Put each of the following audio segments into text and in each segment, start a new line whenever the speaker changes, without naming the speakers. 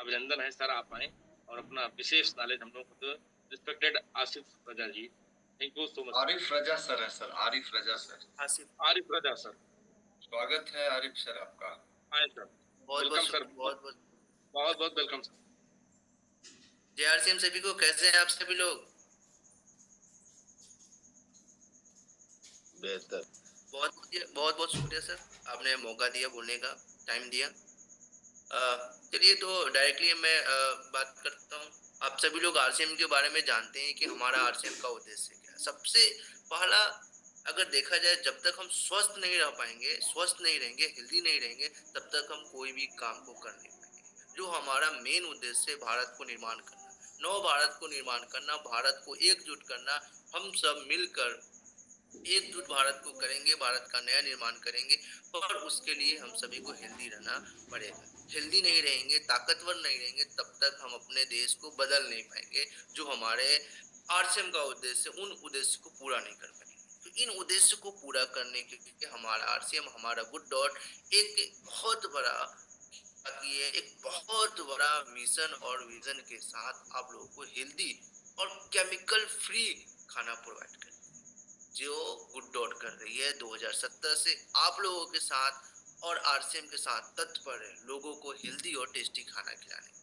अभिनंदन है सर, आप आए और अपना विशेष नॉलेज हम लोग को। Respected Asif Raza ji, thank you so much.
Arif Raza sir है sir, Arif Raza sir.
Arif Raza sir,
स्वागत है आरिफ सर आपका।
आए सर,
बहुत
वेलकम सर,
बहुत बहुत
बहुत बहुत वेलकम सर।
JRCM सभी को, कैसे हैं आप सभी लोग?
बेहतर।
बहुत बहुत शुक्रिया सर, आपने मौका दिया, बोलने का टाइम दिया। चलिए तो डायरेक्टली मैं बात करता हूँ। आप सभी लोग RCM के बारे में जानते हैं कि हमारा RCM का उद्देश्य क्या है। सबसे पहला, अगर देखा जाए, जब तक हम स्वस्थ नहीं रह पाएंगे, स्वस्थ नहीं रहेंगे, हेल्दी नहीं रहेंगे, तब तक हम कोई भी काम को कर नहीं पाएंगे। जो हमारा मेन उद्देश्य है, भारत को निर्माण करना, नव भारत को निर्माण करना, भारत को एकजुट करना। हम सब मिलकर एकजुट भारत को करेंगे, भारत का नया निर्माण करेंगे, और उसके लिए हम सभी को हेल्दी रहना पड़ेगा। हेल्दी नहीं रहेंगे, ताकतवर नहीं रहेंगे, तब तक हम अपने देश को बदल नहीं पाएंगे। जो हमारे RCM का उद्देश्य, उन उद्देश्य को पूरा नहीं कर पाएंगे। तो इन उद्देश्य को पूरा करने के लिए हमारा RCM, हमारा गुड डॉट एक बहुत बड़ा, ताकि ये एक बहुत बड़ा मिशन और विजन के साथ आप लोगों को हेल्दी और केमिकल फ्री खाना प्रोवाइड करें, जो गुड डॉट कर रही है 2017 से आप लोगों के साथ और RCM के साथ तत्पर है लोगों को हेल्दी और टेस्टी खाना खिलाने।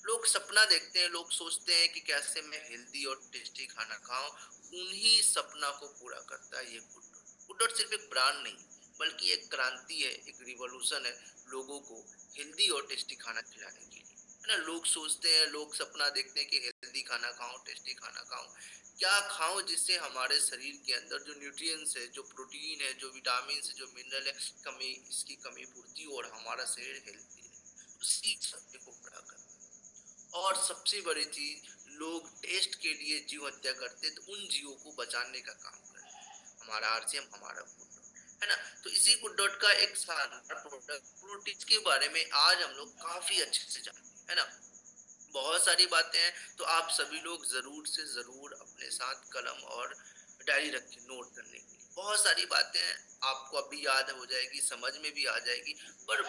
लोग सपना देखते हैं, लोग सोचते हैं कि कैसे मैं हेल्दी और टेस्टी खाना खाऊं। उन्हीं सपना को पूरा करता है ये गुड डॉट। गुड डॉट सिर्फ एक ब्रांड नहीं, बल्कि एक क्रांति है, एक रिवॉल्यूशन है लोगों को हेल्दी और टेस्टी खाना खिलाने के लिए, है ना। लोग सोचते हैं, लोग सपना देखते हैं कि हेल्दी खाना खाऊं, टेस्टी खाना खाऊं। क्या खाऊं जिससे हमारे शरीर के अंदर जो न्यूट्रिएंट्स है, जो प्रोटीन है, जो विटामिन है, जो मिनरल है, इसकी कमी पूर्ति हो और हमारा शरीर हेल्दी रहे। उसी सत्य को पूरा करना। और सबसे बड़ी चीज, लोग टेस्ट के लिए जीव हत्या करते, तो उन जीवों को बचाने का काम करते। हमारा RCM, हमारा गुड डॉट, है ना। तो इसी गुड डॉट का एक शानदार प्रोडक्ट प्रोटीज के बारे में आज हम लोग काफी अच्छे से जानते हैं, है ना। बहुत सारी बातें हैं, तो आप सभी लोग जरूर से जरूर अपने साथ कलम और डायरी रखें नोट करने के लिए। बहुत सारी बातें हैं, आपको अभी याद हो जाएगी, समझ में भी आ जाएगी, पर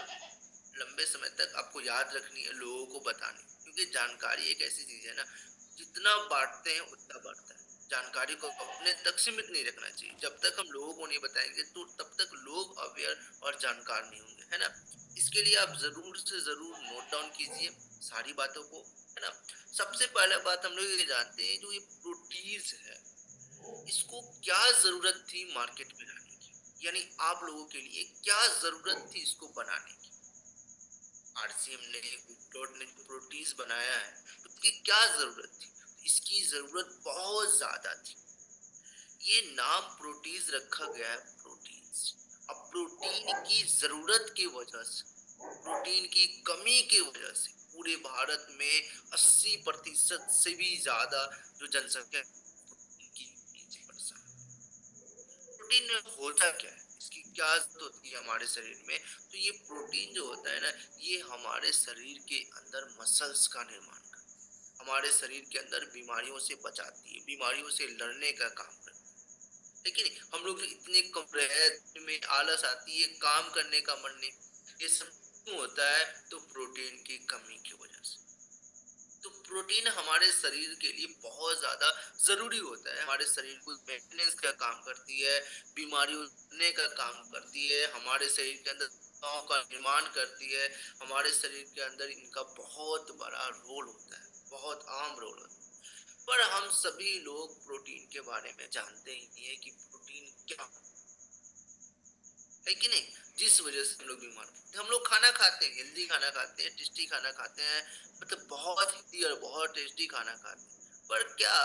लंबे समय तक आपको याद रखनी है, लोगों को बतानी, क्योंकि जानकारी एक ऐसी चीज है ना, जितना बांटते हैं उतना बढ़ता है। जानकारी को अपने तक सीमित नहीं रखना चाहिए। जब तक हम लोगों को नहीं बताएंगे, तो तब तक लोग अवेयर और जानकार नहीं होंगे, है ना। इसके लिए आप जरूर से जरूर नोट डाउन कीजिए सारी बातों को, है ना। सबसे पहला बात हम लोग ये जानते हैं, जो ये प्रोटीज है, इसको क्या जरूरत थी मार्केट में लाने की, यानी आप लोगों के लिए क्या जरूरत थी इसको बनाने की। RCM ने, डॉट ने जो प्रोटीज बनाया है, तो उसकी क्या जरूरत थी? इसकी जरूरत बहुत ज्यादा थी। ये नाम प्रोटीज रखा गया है, प्रोटीन्स। अब प्रोटीन की जरूरत की वजह से, प्रोटीन की कमी की वजह से पूरे भारत में 80% से भी ज्यादा जो जनसंख्या की प्रोटीन होता क्या है, इसकी क्या जरूरत होती है हमारे शरीर में। तो ये प्रोटीन जो होता है ना, ये हमारे शरीर के अंदर मसल्स का निर्माण करता है, हमारे शरीर के अंदर बीमारियों से बचाती है, बीमारियों से लड़ने का काम करती है। लेकिन हम लोग इतने कम रहते में आलस आती है, काम करने का मन नहीं, ये सब क्यों होता है? तो प्रोटीन की कमी की वजह से। तो प्रोटीन हमारे शरीर के लिए बहुत ज्यादा जरूरी होता है, हमारे शरीर को मेंटेनेंस का काम करती है, बीमारियों से का काम करती है, हमारे शरीर के अंदर का निर्माण करती है। हमारे शरीर के अंदर इनका बहुत बड़ा रोल होता है, बहुत आम रोल होता है। पर हम सभी लोग प्रोटीन के बारे में जानते ही नहीं है कि प्रोटीन क्या है कि नहीं। जिस वजह से हम लोग बीमार होते हैं। हम लोग खाना खाते हैं, हेल्दी खाना खाते हैं, टेस्टी खाना खाते हैं, मतलब बहुत हेल्दी और बहुत टेस्टी खाना खाते हैं, पर क्या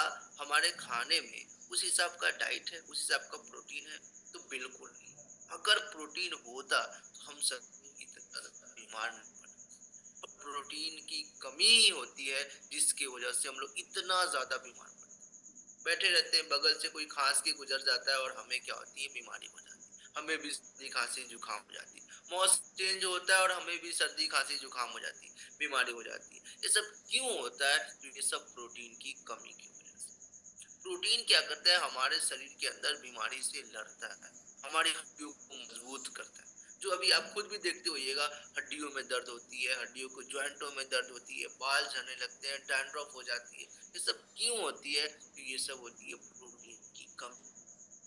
हमारे खाने में उस हिसाब का डाइट है, उस हिसाब का प्रोटीन है? तो बिल्कुल नहीं। अगर प्रोटीन होता तो हम सब इतना बीमार नहीं पड़ते। प्रोटीन की कमी ही होती है, जिसकी वजह से हम लोग इतना ज्यादा बीमार पड़ते हैं। बैठे रहते हैं, बगल से कोई खांस के गुजर जाता है और हमें क्या होती है? बीमारी हो जाती है, हमें भी सर्दी खांसी जुकाम हो जाती है। मौसम चेंज होता है और हमें भी सर्दी खांसी जुकाम हो जाती है, बीमारी हो जाती है। ये सब क्यों होता है? तो ये सब प्रोटीन की कमी की वजह से। प्रोटीन क्या करता है? हमारे शरीर के अंदर बीमारी से लड़ता है, हमारी हड्डियों को मजबूत करता है। जो अभी आप खुद भी देखते होइएगा, हड्डियों में दर्द होती है, हड्डियों को जॉइंटों में दर्द होती है, बाल झड़ने लगते हैं, डैंड्रफ हो जाती है। ये सब क्यों होती है? तो ये सब होती है प्रोटीन की कमी।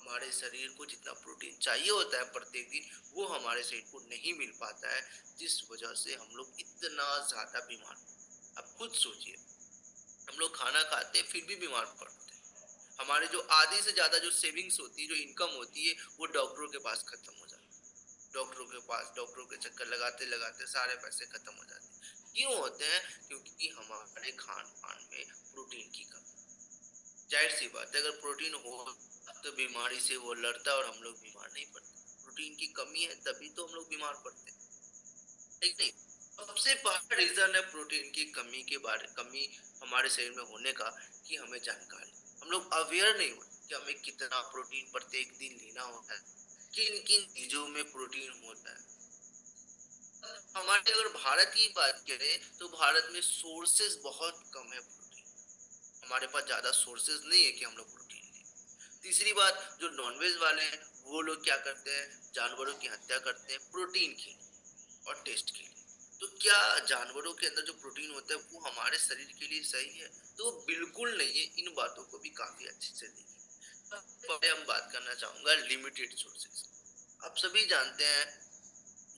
हमारे शरीर को जितना प्रोटीन चाहिए होता है प्रत्येक दिन, वो हमारे शरीर को नहीं मिल पाता है, जिस वजह से हम लोग इतना ज्यादा बीमार। आप खुद सोचिए, हम लोग खाना खाते हैं फिर भी बीमार पड़ते हैं। हमारे जो आधी से ज्यादा जो सेविंग्स होती है, जो इनकम होती है, वो डॉक्टरों के पास खत्म हो जाती है। डॉक्टरों के चक्कर लगाते लगाते सारे पैसे खत्म हो जाते हैं। क्यों होते हैं? क्योंकि हमारे खान पान में प्रोटीन की कमी। जाहिर सी बात है, अगर प्रोटीन हो तो बीमारी से वो लड़ता है और हम लोग बीमार नहीं पड़ते। प्रोटीन की कमी है तभी तो हम लोग बीमार पड़ते हैं, ठीक नहीं? सबसे पहला रीजन है प्रोटीन की कमी हमारे शरीर में होने का, कि हमें जानकारी, हम लोग अवेयर नहीं होते कि हमें कितना प्रोटीन प्रत्येक दिन लेना होता है, किन किन चीजों में प्रोटीन होता है। हमारे अगर भारत की बात करें तो भारत में सोर्सेज बहुत कम है प्रोटीन। हमारे पास ज्यादा सोर्सेज नहीं है कि हम लोग प्रोटीन लें। तीसरी बात, जो नॉनवेज वाले हैं वो लोग क्या करते हैं? जानवरों की हत्या करते हैं प्रोटीन के लिए और टेस्ट के लिए। तो क्या जानवरों के अंदर जो प्रोटीन होता है वो हमारे शरीर के लिए सही है? तो बिल्कुल नहीं है। इन बातों को भी काफी अच्छे से देखिए। पहले हम बात करना चाहूंगा लिमिटेड सोर्सेज। आप सभी जानते हैं,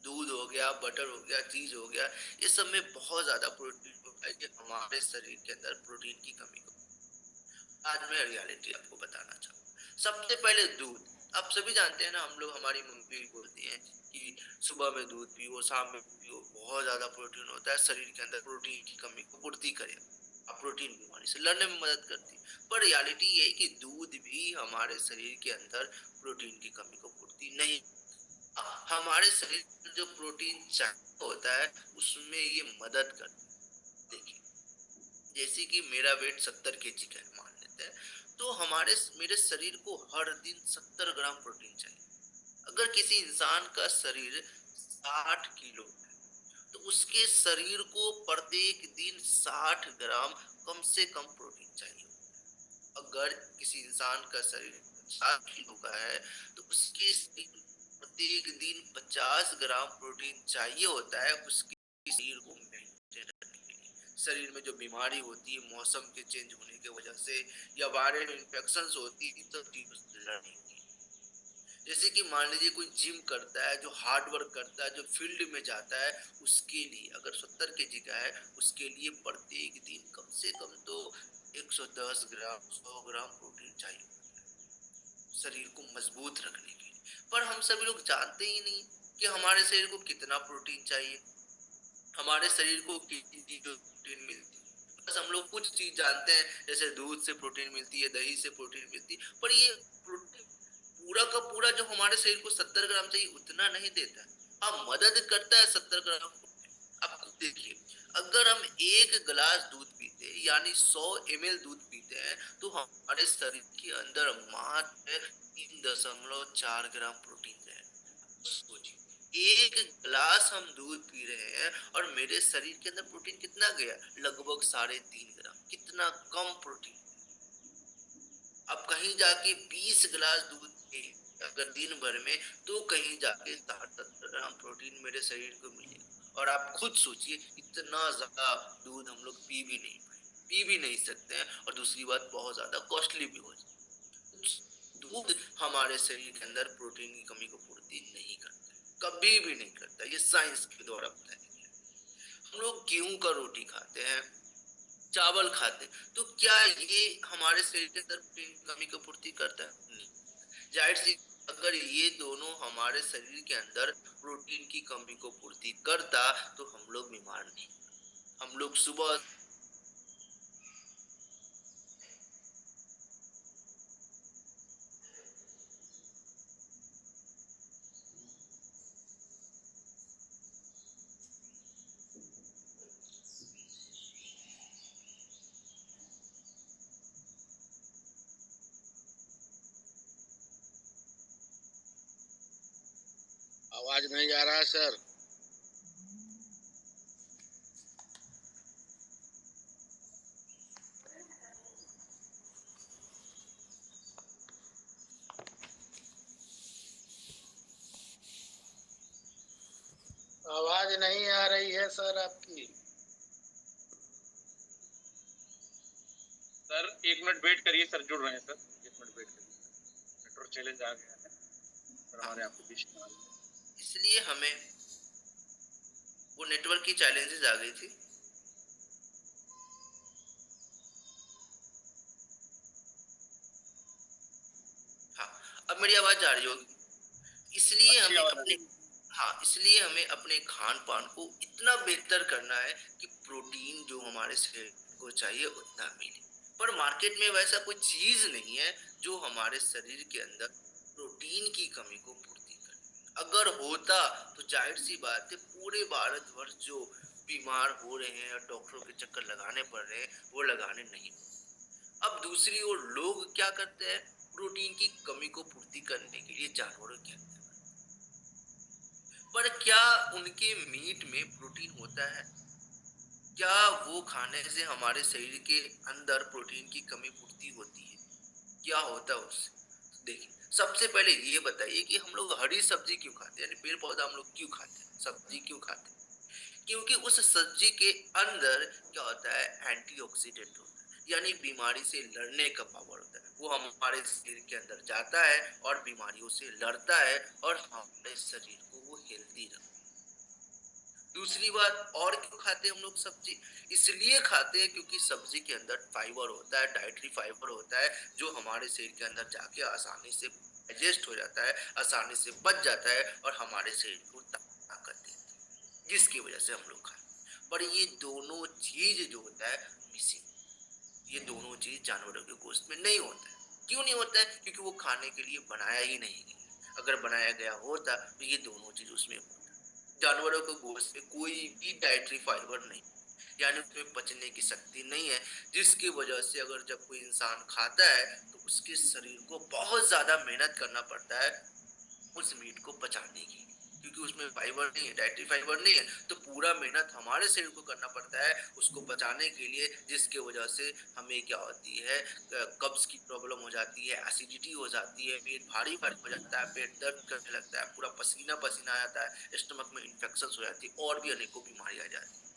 दूध हो गया, बटर हो गया, चीज हो गया, इस सब में बहुत ज्यादा प्रोटीन होता है। कि हमारे शरीर के अंदर प्रोटीन की कमी को आज मैं रियलिटी आपको बताना चाहूंगा। सबसे पहले दूध। आप सभी जानते हैं ना, हम लोग, हमारी मम्मी भी बोलती हैं कि सुबह में दूध पियो, शाम में पियो, बहुत ज्यादा प्रोटीन होता है, शरीर के अंदर प्रोटीन की कमी को पूर्ति करे, आप प्रोटीन बीमारी से लड़ने में मदद करती है। पर रियलिटी ये है कि दूध भी हमारे शरीर के अंदर प्रोटीन की कमी को पूर्ति नहीं। हमारे शरीर में जो प्रोटीन चाहिए होता है उसमें ये मदद करती है। देखिए, जैसे कि मेरा वेट 70 kg का है मान लेते हैं, तो मेरे शरीर को हर दिन 70 ग्राम प्रोटीन चाहिए। अगर किसी इंसान का शरीर 60 किलो है तो उसके शरीर को प्रत्येक दिन 60 ग्राम कम से कम प्रोटीन चाहिए। अगर किसी इंसान का शरीर 50 किलो का है तो उसके प्रत्येक दिन 50 ग्राम प्रोटीन चाहिए होता है उसके शरीर को मेंटेन रखने के लिए। शरीर में जो बीमारी होती है मौसम के चेंज होने की वजह से, या वायरल इन्फेक्शन होती है, तो चीजों से लड़ने के लिए। जैसे कि मान लीजिए कोई जिम करता है, जो हार्ड वर्क करता है, जो फील्ड में जाता है, उसके लिए अगर 70 kg का है, उसके लिए प्रत्येक दिन कम से कम तो 110 ग्राम 100 ग्राम प्रोटीन चाहिए शरीर को मजबूत रखने के लिए। पर हम सभी लोग जानते ही नहीं कि हमारे शरीर को कितना प्रोटीन चाहिए, हमारे शरीर को कितनी चीजों से प्रोटीन मिलती है। बस हम लोग कुछ चीज जानते हैं, जैसे दूध से प्रोटीन मिलती है, दही से प्रोटीन मिलती है, पर ये प्रोटीन पूरा का पूरा जो हमारे शरीर को 70 ग्राम चाहिए उतना नहीं देता है। हाँ, मदद करता है 70 ग्राम। आप खुद देखिए, अगर हम 1 गिलास दूध पीते हैं यानी 100 ml दूध पीते हैं, तो हमारे शरीर के अंदर मात्र 3.4 ग्राम प्रोटीन है। सोचिए, 1 गिलास हम दूध पी रहे हैं और मेरे शरीर के अंदर प्रोटीन कितना गया? लगभग 3.5 ग्राम। कितना कम प्रोटीन। अब कहीं जाके 20 गिलास दूध पिए अगर दिन भर में, तो कहीं जाके 60-70 ग्राम प्रोटीन मेरे शरीर को मिलेगा। और आप खुद सोचिए, इतना ज्यादा दूध हम लोग पी भी नहीं सकते हैं, और दूसरी बात बहुत ज्यादा कॉस्टली भी हो जाए। दूध हमारे शरीर के अंदर प्रोटीन की कमी को पूर्ति नहीं करता, कभी भी नहीं करता। ये साइंस के द्वारा बताया गया। हम लोग गेहूं का रोटी खाते हैं, चावल खाते हैं, तो क्या ये हमारे शरीर के अंदर प्रोटीन की कमी को पूर्ति करता है? नहीं। जाहिर सी, अगर ये दोनों हमारे शरीर के अंदर प्रोटीन की कमी को पूर्ति करता तो हम लोग बीमार नहीं। हम लोग सुबह
आवाज नहीं जा रहा है सर। नहीं आ रही है सर आपकी।
सर 1 मिनट वेट करिए सर, जुड़ रहे हैं सर, 1 मिनट वेट करिए। नेटवर्क चैलेंज आ गया है सर हमारे आपके बीच में।
इसलिए हमें वो नेटवर्क की चैलेंजेस आ गई थी। हाँ, अब मेरी आवाज आ रही होगी। इसलिए
अच्छी
हमें
आवाज आ
अपने
रही है।
हाँ, इसलिए हमें अपने खान पान को इतना बेहतर करना है कि प्रोटीन जो हमारे शरीर को चाहिए उतना मिले। पर मार्केट में वैसा कोई चीज नहीं है जो हमारे शरीर के अंदर प्रोटीन की कमी को पूर्ति करे। अगर होता तो जाहिर सी बात है पूरे भारतवर्ष जो बीमार हो रहे हैं और डॉक्टरों के चक्कर लगाने पड़ रहे हैं वो लगाने नहीं। अब दूसरी ओर लोग क्या करते हैं, प्रोटीन की कमी को पूर्ति करने के लिए जानवरों की हत्या। पर क्या उनके मीट में प्रोटीन होता है? क्या वो खाने से हमारे शरीर के अंदर प्रोटीन की कमी पूर्ति होती है? क्या होता है उससे? तो देखिए, सबसे पहले ये बताइए कि हम लोग हरी सब्जी क्यों खाते हैं, यानी पेड़ पौधा हम लोग क्यों खाते हैं, सब्जी क्यों खाते हैं? क्योंकि उस सब्जी के अंदर क्या होता है, एंटीऑक्सीडेंट होता है, यानी बीमारी से लड़ने का पावर होता है। वो हमारे शरीर के अंदर जाता है और बीमारियों से लड़ता है और हमारे शरीर को वो हेल्दी रखता है। दूसरी बात, और क्यों खाते हैं हम लोग सब्जी? इसलिए खाते हैं क्योंकि सब्जी के अंदर फाइबर होता है, डाइटरी फाइबर होता है, जो हमारे शरीर के अंदर जाके आसानी से डाइजेस्ट हो जाता है, आसानी से पच जाता है और हमारे शरीर को ताकत देता है, जिसकी वजह से हम लोग खाते हैं। पर ये दोनों चीज जो होता है मिसिंग, ये दोनों चीज जानवरों के गोश्त में नहीं होता है। क्यों नहीं होता है? क्योंकि वो खाने के लिए बनाया ही नहीं गया। अगर बनाया गया होता तो ये दोनों चीज उसमें होता। जानवरों के गोश्त में कोई भी डाइटरी फाइबर नहीं, यानी उसमें पचने की शक्ति नहीं है, जिसकी वजह से अगर जब कोई इंसान खाता है तो उसके शरीर को बहुत ज्यादा मेहनत करना पड़ता है उस मीट को पचाने की, क्योंकि उसमें फाइबर नहीं है, डाइटरी फाइबर नहीं है, तो पूरा मेहनत हमारे शरीर को करना पड़ता है उसको पचाने के लिए, जिसके वजह से हमें क्या होती है, कब्ज की प्रॉब्लम हो जाती है, एसिडिटी हो जाती है, पेट भारी भारी हो जाता है, पेट दर्द करने लगता है, पूरा पसीना पसीना आ जाता है, स्टमक में इन्फेक्शन हो जाती है और भी अनेकों बीमारी आ जाती है।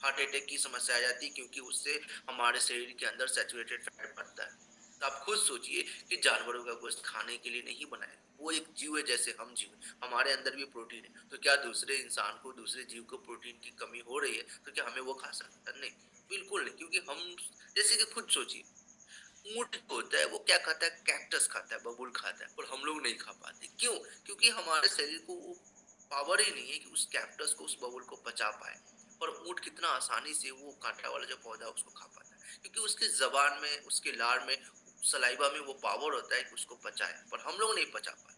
हार्ट अटैक की समस्या आ जाती है, क्योंकि उससे हमारे शरीर के अंदर सैचुरेटेड फैट बढ़ता है। तो आप खुद सोचिए कि जानवरों का गोश्त खाने के लिए नहीं बनाया, वो एक जीव है जैसे हम जीव, हमारे अंदर भी प्रोटीन है, तो क्या दूसरे इंसान को, दूसरे जीव को प्रोटीन की कमी हो रही है तो क्या हमें वो खा सकता है? नहीं, बिल्कुल नहीं। क्योंकि हम, जैसे कि खुद सोचिए, ऊंट होता है वो क्या खाता है, कैक्टस खाता है, बबूल खाता है, और हम लोग नहीं खा पाते। क्यों? क्योंकि हमारे शरीर को वो पावर ही नहीं है कि उस कैक्टस को, उस बबूल को पचा पाए। पर ऊंट कितना आसानी से वो कांटा वाला जो पौधा है उसको खा पाता है, क्योंकि उसके जबान में, उसके लार में, सलाइवा में वो पावर होता है कि उसको पचाए, पर हम लोग नहीं पचा पाते,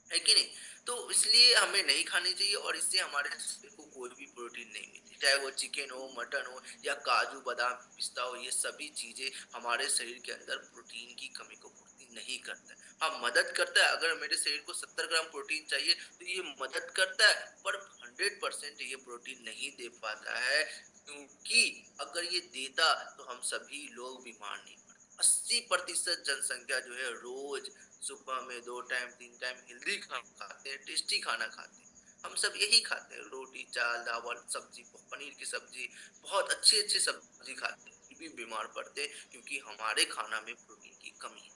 है कि नहीं? तो इसलिए हमें नहीं खानी चाहिए, और इससे हमारे शरीर को कोई भी प्रोटीन नहीं मिलती, चाहे वो चिकन हो, मटन हो, या काजू बादाम पिस्ता हो, ये सभी चीजें हमारे शरीर के अंदर प्रोटीन की कमी को पूर्ति नहीं करता है। हाँ, मदद करता है। अगर मेरे शरीर को 70 ग्राम प्रोटीन चाहिए तो ये मदद करता है, पर 100% ये प्रोटीन नहीं दे पाता है, क्योंकि अगर ये देता तो हम सभी लोग बीमार नहीं पड़ते। 80% जनसंख्या जो है रोज सुबह में 2 टाइम 3 टाइम हेल्दी खाना खाते हैं, टेस्टी खाना खाते हैं। हम सब यही खाते हैं, रोटी चावल दावल सब्जी, पनीर की सब्जी, बहुत अच्छी अच्छी सब्जी खाते हैं, फिर भी बीमार पड़ते हैं, क्योंकि हमारे खाना में प्रोटीन की कमी है।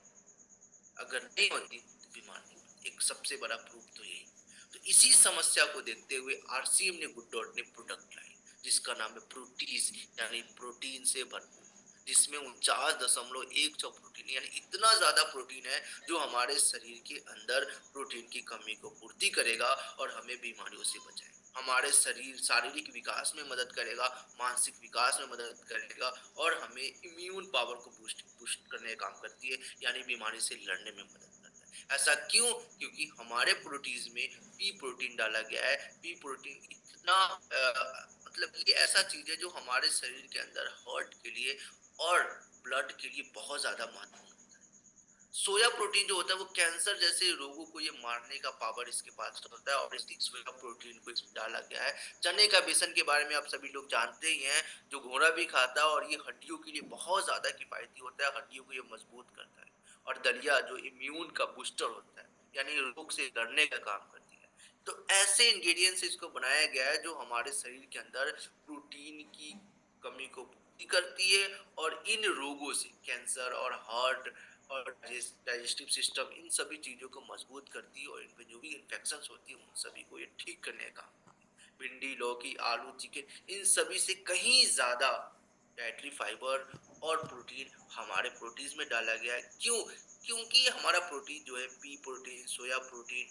अगर नहीं होती तो बीमार नहीं होती। एक सबसे बड़ा प्रूफ तो यही। तो इसी समस्या को देखते हुए आरसीएम ने गुड डॉट ने प्रोडक्ट लाई, जिसका नाम है प्रोटीज, यानी प्रोटीन से भरपूर, जिसमें 49.16 प्रोटीन, यानी इतना ज्यादा प्रोटीन है जो हमारे शरीर के अंदर प्रोटीन की कमी को पूर्ति करेगा और हमें बीमारियों से बचाएगा, हमारे शरीर शारीरिक विकास में मदद करेगा, मानसिक विकास में मदद करेगा, और हमें इम्यून पावर को बूस्ट बूस्ट करने का काम करती है, यानी बीमारी से लड़ने में मदद करता है। ऐसा क्यों? क्योंकि हमारे प्रोटीज में पी प्रोटीन डाला गया है। पी प्रोटीन इतना मतलब ये ऐसा चीज है जो हमारे शरीर के अंदर हार्ट के लिए और ब्लड के लिए बहुत ज्यादा महत्वपूर्ण होता है। सोया प्रोटीन जो होता है वो कैंसर जैसे रोगों को ये मारने का पावर इसके पास होता है, और इस सोया प्रोटीन को इसमें डाला गया है। चने का बेसन के बारे में आप सभी लोग जानते ही हैं, जो घोड़ा भी खाता है, और ये हड्डियों के लिए बहुत ज्यादा किफायती होता है, हड्डियों को ये मजबूत करता है। और दलिया जो इम्यून का बूस्टर होता है, यानी रोग से लड़ने का काम करती है। तो ऐसे इंग्रेडिएंट से इसको बनाया गया है जो हमारे शरीर के अंदर प्रोटीन की कमी को पूर्ति करती है और इन रोगों से कैंसर और हार्ट और डाइजेस्टिव सिस्टम इन सभी चीजों को मजबूत करती है और इनमें जो भी इन्फेक्शंस होती है उन सभी को ये ठीक करने का भिंडी लौकी आलू चिकन इन सभी से कहीं ज्यादा डाइटरी फाइबर और प्रोटीन हमारे प्रोटीन में डाला गया है। क्यों? क्योंकि हमारा प्रोटीन जो है पी प्रोटीन सोया प्रोटीन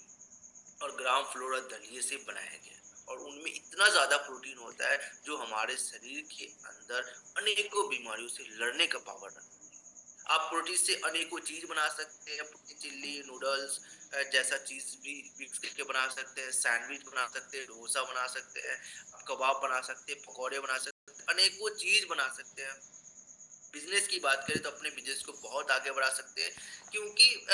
और ग्राम फ्लोरा दलिए से बनाया गया है और उनमें इतना ज़्यादा प्रोटीन होता है जो हमारे शरीर के अंदर अनेकों बीमारियों से लड़ने का पावर रखता है। आप प्रोटीन से अनेकों चीज बना सकते हैं, प्रोटीन चिल्ली नूडल्स जैसा चीज भी मिक्स करके बना सकते हैं, सैंडविच बना सकते हैं, डोसा बना सकते हैं, कबाब बना सकते हैं, पकौड़े बना सकते हैं, अनेकों चीज बना सकते हैं। बिजनेस की बात करें तो अपने बिजनेस को बहुत आगे बढ़ा सकते हैं क्योंकि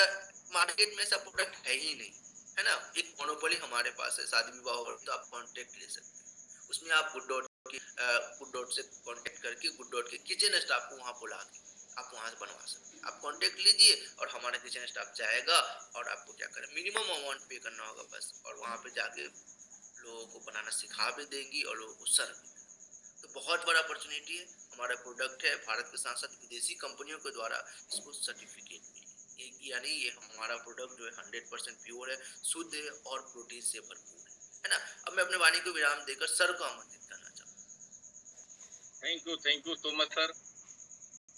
मार्केट में ऐसा प्रोडक्ट है ही नहीं, है ना। एक मोनोपोली हमारे पास है, शादी विवाह हो तो आप कांटेक्ट ले सकते हैं उसमें। आप गुड डॉट से कांटेक्ट करके गुड डॉट के किचन स्टाफ को वहाँ बुला के आप वहाँ से बनवा सकते हैं। आप कांटेक्ट लीजिए और हमारा किचन स्टाफ जाएगा और आपको क्या करें मिनिमम अमाउंट पे करना होगा बस, और वहाँ पे जाके लोगों को बनाना सिखा भी देंगी और लोगों को सर्व भी देंगी। तो बहुत बड़ा अपॉर्चुनिटी है। हमारा प्रोडक्ट है, भारत के साथ साथ विदेशी कंपनियों के द्वारा इसको सर्टिफिकेट मिली है, यानी ये हमारा प्रोडक्ट जो है 100% प्योर है, शुद्ध है और प्रोटीन से भरपूर है ना। अब मैं अपने वाणी को विराम देकर सर को आमंत्रित करना चाहूँगा।
Thank you so much sir,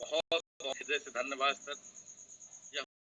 बहुत बहुत हृदय से धन्यवाद सर।